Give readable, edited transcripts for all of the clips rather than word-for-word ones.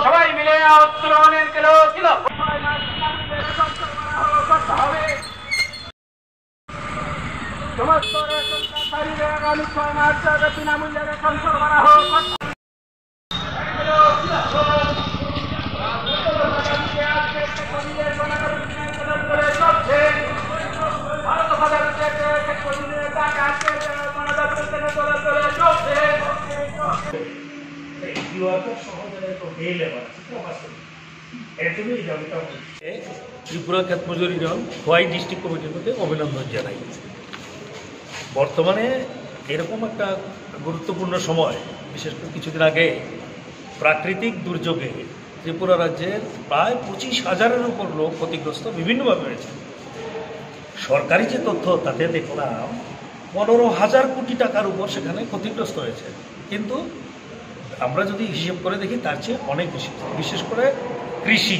সবাই মিলে উত্তরণের ছিল সমস্ত আগামী 6 মার্চ বিনামূল্যে রেশন সরবরাহ ত্রিপুরা ক্ষেত মজুর ইউনিয়ন খোয়াই ডিস্ট্রিক্ট কমিটির মধ্যে অভিনন্দন জানাই। বর্তমানে এরকম একটা গুরুত্বপূর্ণ সময়, বিশেষ করে কিছুদিন আগে প্রাকৃতিক দুর্যোগে ত্রিপুরা রাজ্যের প্রায় 25,000-এর উপর লোক ক্ষতিগ্রস্ত বিভিন্নভাবে হয়েছে। সরকারি যে তথ্য তাতে দেখলাম 15,000 কোটি টাকার উপর সেখানে ক্ষতিগ্রস্ত হয়েছে, কিন্তু আমরা যদি হিসেব করে দেখি তার চেয়ে অনেক বেশি। বিশেষ করে কৃষি,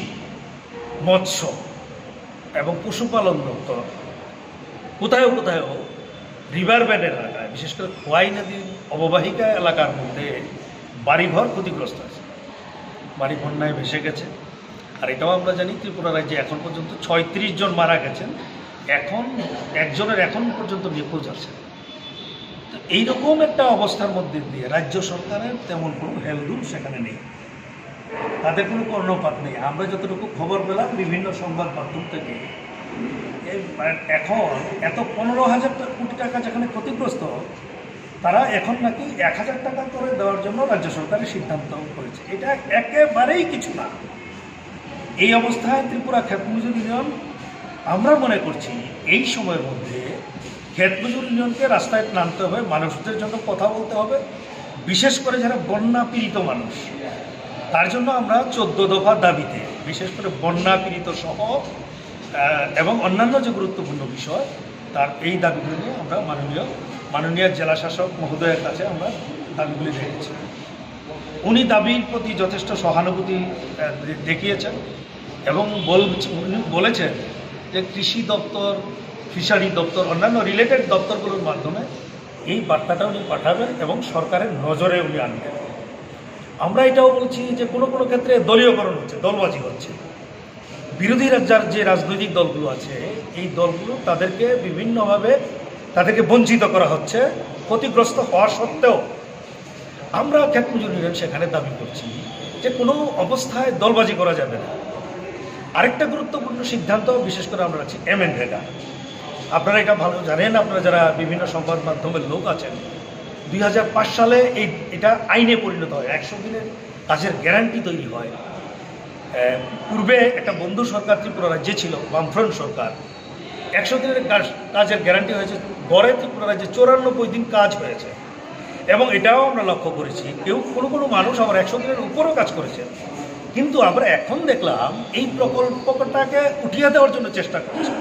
মৎস্য এবং পশুপালন দপ্তর কোথাও কোথাও রিভার ব্যান্ডের এলাকায়, বিশেষ করে খোয়াই নদীর অববাহিকা এলাকার মধ্যে বাড়িঘর ক্ষতিগ্রস্ত হয়েছে, বাড়ি বন্যায় ভেসে গেছে। আর এটাও আমরা জানি ত্রিপুরা রাজ্যে এখন পর্যন্ত 36 জন মারা গেছেন, এখন একজনের এখন পর্যন্ত নিখোঁজ আছে। তো এইরকম একটা অবস্থার মধ্যে দিয়ে রাজ্য সরকারের তেমন কোনো হেলদুল সেখানে নেই, তাদের কোনো কর্ণপাত নেই। আমরা যতটুকু খবর পেলাম বিভিন্ন সংবাদ মাধ্যম থেকে, এখন এত 15,000 কোটি টাকা যেখানে ক্ষতিগ্রস্ত, তারা এখন নাকি 1,000 টাকা করে দেওয়ার জন্য রাজ্য সরকারের সিদ্ধান্ত করেছে। এটা একেবারেই কিছু না। এই অবস্থায় ত্রিপুরা ক্ষেত মজুর ইউনিয়ন, আমরা মনে করছি এই সময়ের মধ্যে ক্ষেত মজুর ইউনিয়নকে রাস্তায় নামতে হবে, মানুষদের জন্য কথা বলতে হবে, বিশেষ করে যারা বন্যা পীড়িত মানুষ, তার জন্য আমরা 14 দফা দাবিতে, বিশেষ করে বন্যা পীড়িত সহ এবং অন্যান্য যে গুরুত্বপূর্ণ বিষয়, তার এই দাবিগুলি নিয়ে আমরা মাননীয় জেলা শাসক মহোদয়ের কাছে আমরা দাবিগুলি রেখেছি। উনি দাবির প্রতি যথেষ্ট সহানুভূতি দেখিয়েছেন এবং বলেছেন যে কৃষি দপ্তর, ফিশারি দপ্তর, অন্যান্য রিলেটেড দপ্তরগুলোর মাধ্যমে এই বার্তাটা উনি পাঠাবেন এবং সরকারের নজরে উনি আনবেন। আমরা এটাও বলছি যে কোনো কোনো ক্ষেত্রে দলীয়করণ হচ্ছে, দলবাজি হচ্ছে। বিরোধী যে রাজনৈতিক দলগুলো আছে, এই দলগুলো তাদেরকে বিভিন্নভাবে তাদেরকে বঞ্চিত করা হচ্ছে ক্ষতিগ্রস্ত হওয়া সত্ত্বেও। আমরা ক্ষেত মজুর ইউনিয়ন সেখানে দাবি করছি যে কোনো অবস্থায় দলবাজি করা যাবে না। আরেকটা গুরুত্বপূর্ণ সিদ্ধান্ত বিশেষ করে আমরা রাখছি এমএনরেগা। আপনারা এটা ভালো জানেন, আপনারা যারা বিভিন্ন সংবাদ মাধ্যমের লোক আছেন, 2005 সালে এটা আইনে পরিণত হয়, 100 দিনের কাজের গ্যারান্টি তৈরি হয়। পূর্বে একটা বন্ধু সরকার ত্রিপুরা রাজ্যে ছিল, বামফ্রন্ট সরকার, 100 দিনের কাজের গ্যারান্টি হয়েছে, গড়ে ত্রিপুরা রাজ্যে 94 দিন কাজ হয়েছে। এবং এটাও আমরা লক্ষ্য করেছি কোনো মানুষ আবার 100 দিনের উপরও কাজ করেছে। কিন্তু আমরা এখন দেখলাম এই প্রকল্পটাকে উঠিয়ে দেওয়ার জন্য চেষ্টা করছে।